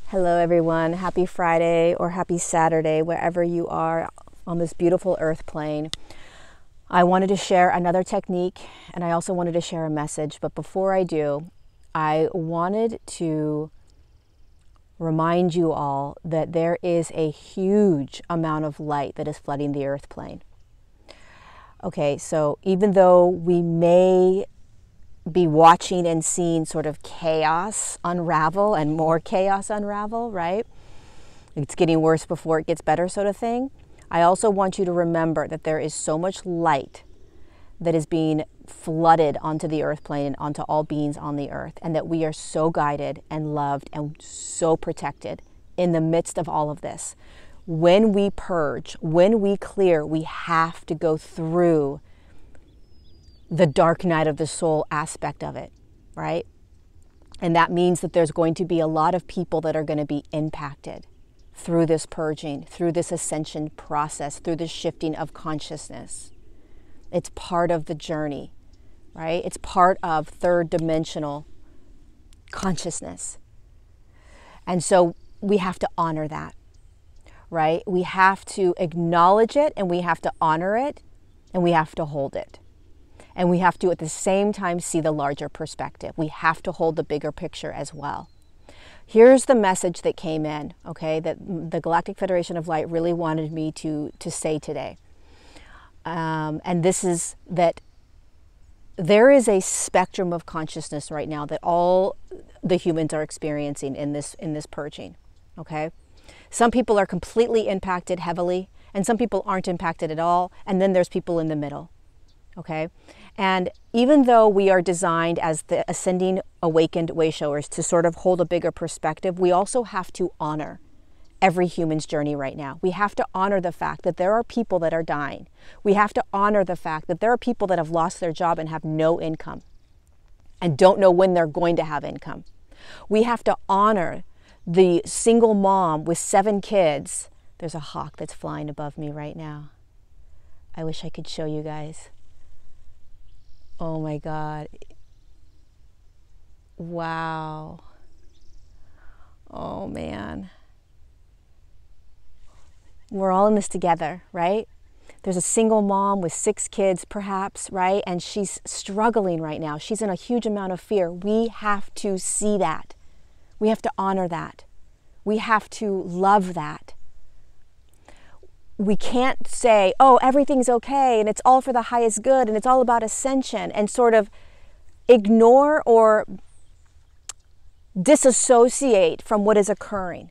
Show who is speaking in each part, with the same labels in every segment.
Speaker 1: Hello everyone, happy Friday or happy Saturday, wherever you are on this beautiful earth plane. I wanted to share another technique and I also wanted to share a message, but before I do, I wanted to remind you all that there is a huge amount of light that is flooding the earth plane. Okay, so even though we may be watching and seeing sort of chaos unravel and more chaos unravel, right? It's getting worse before it gets better, sort of thing. I also want you to remember that there is so much light that is being flooded onto the earth plane and onto all beings on the earth, and that we are so guided and loved and so protected in the midst of all of this. When we purge, when we clear, we have to go through the dark night of the soul aspect of it, right? And that means that there's going to be a lot of people that are going to be impacted through this purging, through this ascension process, through the shifting of consciousness. It's part of the journey, right? It's part of third dimensional consciousness. And so we have to honor that, right? We have to acknowledge it and we have to honor it and we have to hold it. And we have to, at the same time, see the larger perspective. We have to hold the bigger picture as well. Here's the message that came in, okay, that the Galactic Federation of Light really wanted me to say today. And this is that there is a spectrum of consciousness right now that all the humans are experiencing in this purging, okay? Some people are completely impacted heavily, and some people aren't impacted at all, and then there's people in the middle. Okay, and even though we are designed as the ascending awakened wayshowers to sort of hold a bigger perspective, we also have to honor every human's journey right now. We have to honor the fact that there are people that are dying. We have to honor the fact that there are people that have lost their job and have no income and don't know when they're going to have income. We have to honor the single mom with 7 kids. There's a hawk that's flying above me right now. I wish I could show you guys. Oh my God. Wow. Oh man. We're all in this together, right? There's a single mom with 6 kids perhaps, right? And she's struggling right now. She's in a huge amount of fear. We have to see that. We have to honor that. We have to love that. We can't say, oh, everything's okay and it's all for the highest good and it's all about ascension, and sort of ignore or disassociate from what is occurring.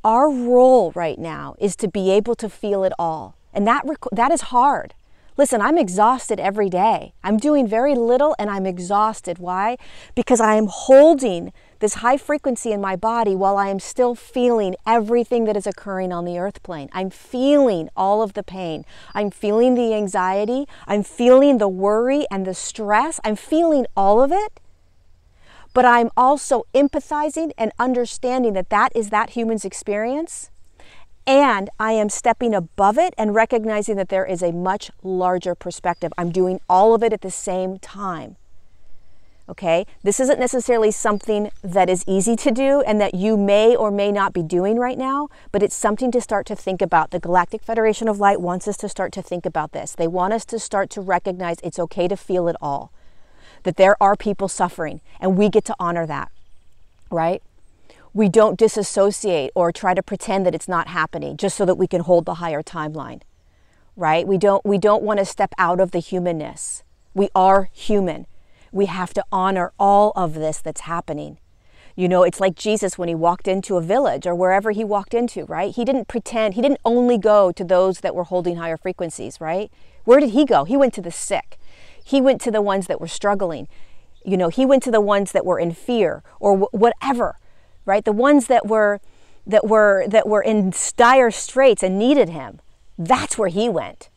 Speaker 1: Our role right now is to be able to feel it all. And that is hard. Listen, I'm exhausted every day. I'm doing very little and I'm exhausted. Why? Because I am holding this high frequency in my body while I am still feeling everything that is occurring on the earth plane. I'm feeling all of the pain. I'm feeling the anxiety. I'm feeling the worry and the stress. I'm feeling all of it. But I'm also empathizing and understanding that that is that human's experience. And I am stepping above it and recognizing that there is a much larger perspective. I'm doing all of it at the same time. Okay? This isn't necessarily something that is easy to do and that you may or may not be doing right now, but it's something to start to think about. The Galactic Federation of Light wants us to start to think about this. They want us to start to recognize it's okay to feel it all. That there are people suffering and we get to honor that, right? We don't disassociate or try to pretend that it's not happening just so that we can hold the higher timeline, right? We don't want to step out of the humanness. We are human. We have to honor all of this that's happening. You know, it's like Jesus when he walked into a village or wherever he walked into, right? He didn't pretend, he didn't only go to those that were holding higher frequencies, right? Where did he go? He went to the sick. He went to the ones that were struggling. You know, he went to the ones that were in fear or whatever. Right? The ones that were in dire straits and needed him. That's where he went.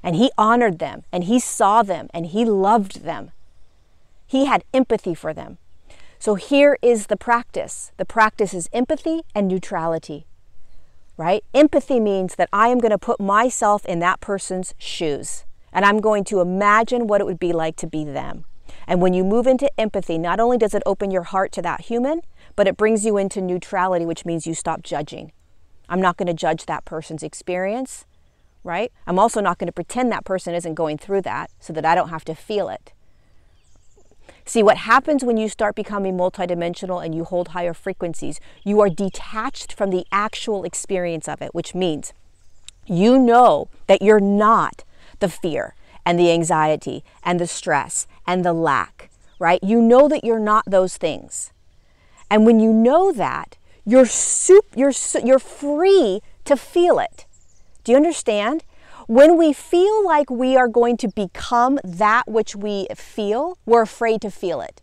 Speaker 1: And he honored them and he saw them and he loved them. He had empathy for them. So here is the practice. The practice is empathy and neutrality. Right? Empathy means that I am going to put myself in that person's shoes and I'm going to imagine what it would be like to be them. And when you move into empathy, not only does it open your heart to that human, but it brings you into neutrality, which means you stop judging. I'm not going to judge that person's experience, right? I'm also not going to pretend that person isn't going through that so that I don't have to feel it. See, what happens when you start becoming multidimensional and you hold higher frequencies, you are detached from the actual experience of it, which means you know that you're not the fear and the anxiety and the stress and the lack, right? You know that you're not those things. And when you know that, you're free to feel it. Do you understand? When we feel like we are going to become that which we feel, we're afraid to feel it.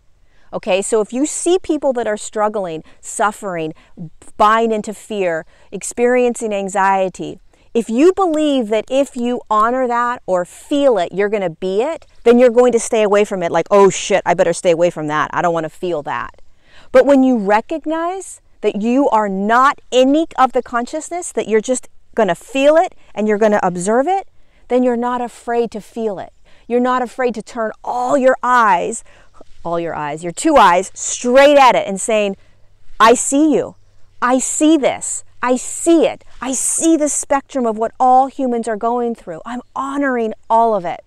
Speaker 1: Okay, so if you see people that are struggling, suffering, buying into fear, experiencing anxiety, if you believe that if you honor that or feel it, you're going to be it, then you're going to stay away from it like, oh shit, I better stay away from that. I don't want to feel that. But when you recognize that you are not any of the consciousness, that you're just going to feel it and you're going to observe it, then you're not afraid to feel it. You're not afraid to turn your two eyes straight at it and saying, I see you. I see this. I see it. I see the spectrum of what all humans are going through. I'm honoring all of it.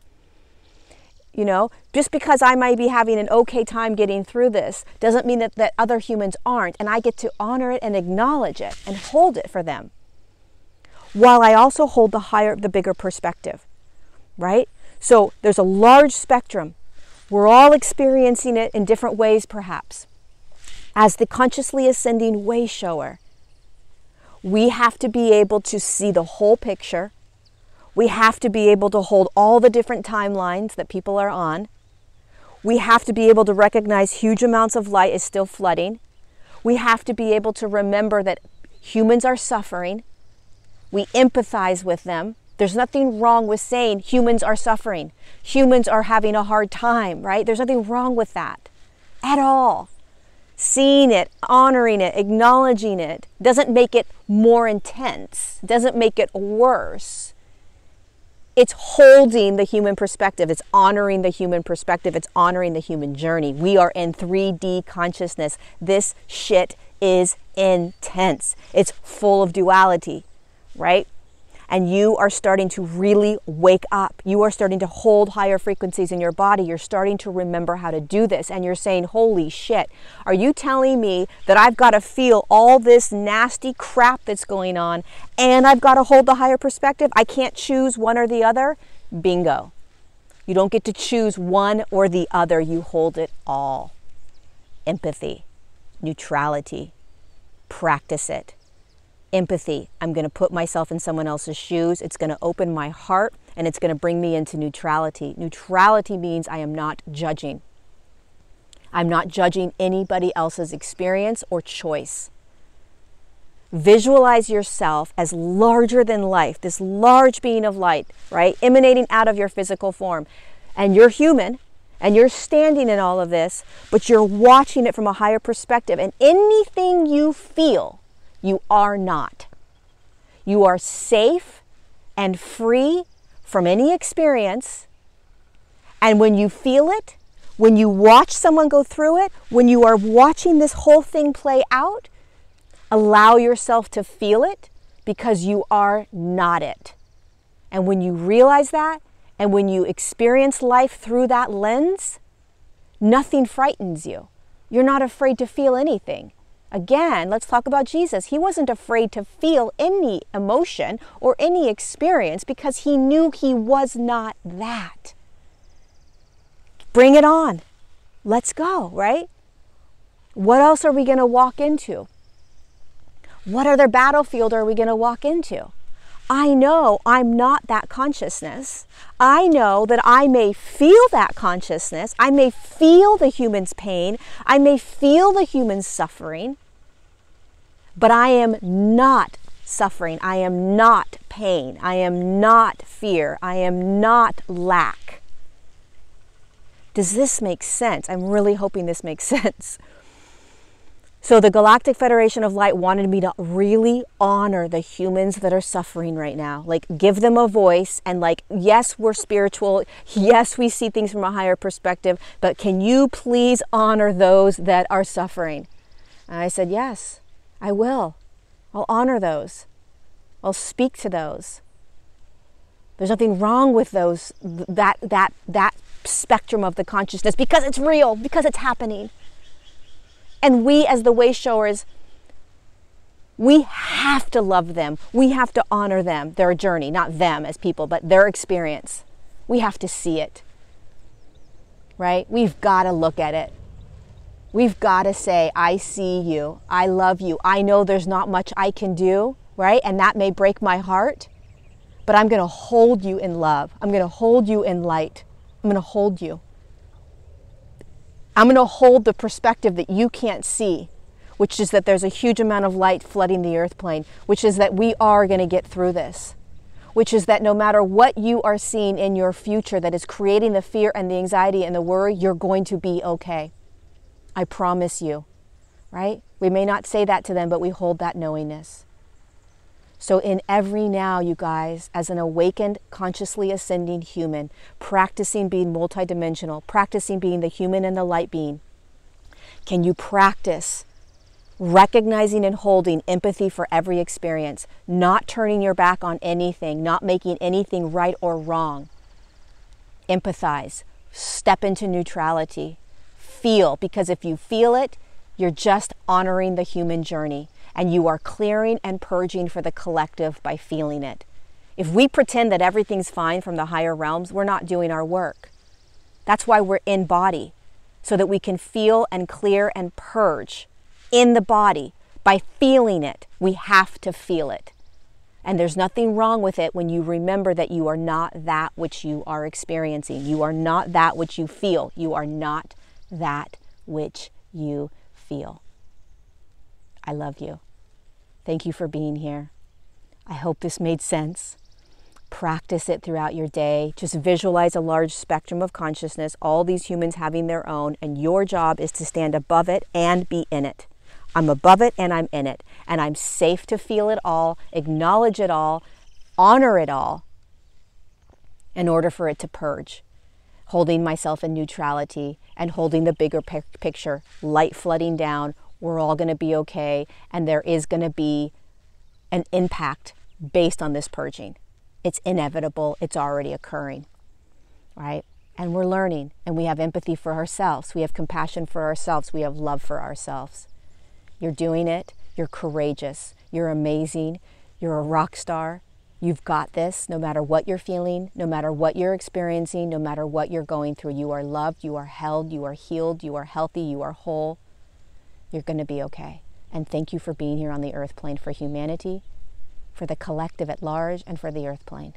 Speaker 1: You know, just because I might be having an okay time getting through this doesn't mean that other humans aren't, and I get to honor it and acknowledge it and hold it for them. While I also hold the bigger perspective, right? So there's a large spectrum. We're all experiencing it in different ways, perhaps. As the consciously ascending way shower, we have to be able to see the whole picture. We have to be able to hold all the different timelines that people are on. We have to be able to recognize huge amounts of light is still flooding. We have to be able to remember that humans are suffering. We empathize with them. There's nothing wrong with saying humans are suffering. Humans are having a hard time, right? There's nothing wrong with that at all. Seeing it, honoring it, acknowledging it doesn't make it more intense, doesn't make it worse. It's holding the human perspective. It's honoring the human perspective. It's honoring the human journey. We are in 3D consciousness. This shit is intense. It's full of duality, right? And you are starting to really wake up. You are starting to hold higher frequencies in your body. You're starting to remember how to do this. And you're saying, holy shit, are you telling me that I've got to feel all this nasty crap that's going on and I've got to hold the higher perspective? I can't choose one or the other? Bingo. You don't get to choose one or the other. You hold it all. Empathy, neutrality, practice it. Empathy, I'm going to put myself in someone else's shoes. It's going to open my heart and it's going to bring me into neutrality. Neutrality means I am not judging. I'm not judging anybody else's experience or choice. Visualize yourself as larger than life, this large being of light, right? Emanating out of your physical form. And you're human and you're standing in all of this, but you're watching it from a higher perspective. And anything you feel, you are not. You are safe and free from any experience. And when you feel it, when you watch someone go through it, when you are watching this whole thing play out, allow yourself to feel it because you are not it. And when you realize that, and when you experience life through that lens, nothing frightens you. You're not afraid to feel anything. Again, let's talk about Jesus. He wasn't afraid to feel any emotion or any experience because he knew he was not that. Bring it on. Let's go, right? What else are we going to walk into? What other battlefield are we going to walk into? I know I'm not that consciousness. I know that I may feel that consciousness. I may feel the human's pain. I may feel the human's suffering. But I am not suffering. I am not pain. I am not fear. I am not lack. Does this make sense? I'm really hoping this makes sense. So the Galactic Federation of Light wanted me to really honor the humans that are suffering right now. Like, give them a voice and like, yes, we're spiritual. Yes, we see things from a higher perspective, but can you please honor those that are suffering? And I said, yes, I will. I'll honor those. I'll speak to those. There's nothing wrong with those, that spectrum of the consciousness, because it's real, because it's happening. And we as the way showers, we have to love them. We have to honor them, their journey, not them as people, but their experience. We have to see it, right? We've got to look at it. We've got to say, I see you. I love you. I know there's not much I can do, right? And that may break my heart, but I'm going to hold you in love. I'm going to hold you in light. I'm going to hold you. I'm going to hold the perspective that you can't see, which is that there's a huge amount of light flooding the earth plane, which is that we are going to get through this, which is that no matter what you are seeing in your future that is creating the fear and the anxiety and the worry, you're going to be okay. I promise you, right? We may not say that to them, but we hold that knowingness. So in every now, you guys, as an awakened, consciously ascending human, practicing being multidimensional, practicing being the human and the light being, can you practice recognizing and holding empathy for every experience, not turning your back on anything, not making anything right or wrong? Empathize, step into neutrality, feel, because if you feel it, you're just honoring the human journey. And you are clearing and purging for the collective by feeling it. If we pretend that everything's fine from the higher realms, we're not doing our work. That's why we're in body, so that we can feel and clear and purge in the body by feeling it. We have to feel it. And there's nothing wrong with it when you remember that you are not that which you are experiencing. You are not that which you feel. You are not that which you feel. I love you. Thank you for being here. I hope this made sense. Practice it throughout your day. Just visualize a large spectrum of consciousness, all these humans having their own, and your job is to stand above it and be in it. I'm above it and I'm in it, and I'm safe to feel it all, acknowledge it all, honor it all, in order for it to purge. Holding myself in neutrality and holding the bigger picture, light flooding down. We're all going to be okay, and there is going to be an impact based on this purging. It's inevitable. It's already occurring, right? And we're learning, and we have empathy for ourselves. We have compassion for ourselves. We have love for ourselves. You're doing it. You're courageous. You're amazing. You're a rock star. You've got this, no matter what you're feeling, no matter what you're experiencing, no matter what you're going through. You are loved. You are held. You are healed. You are healthy. You are whole. You're going to be okay. And thank you for being here on the earth plane for humanity, for the collective at large, and for the earth plane.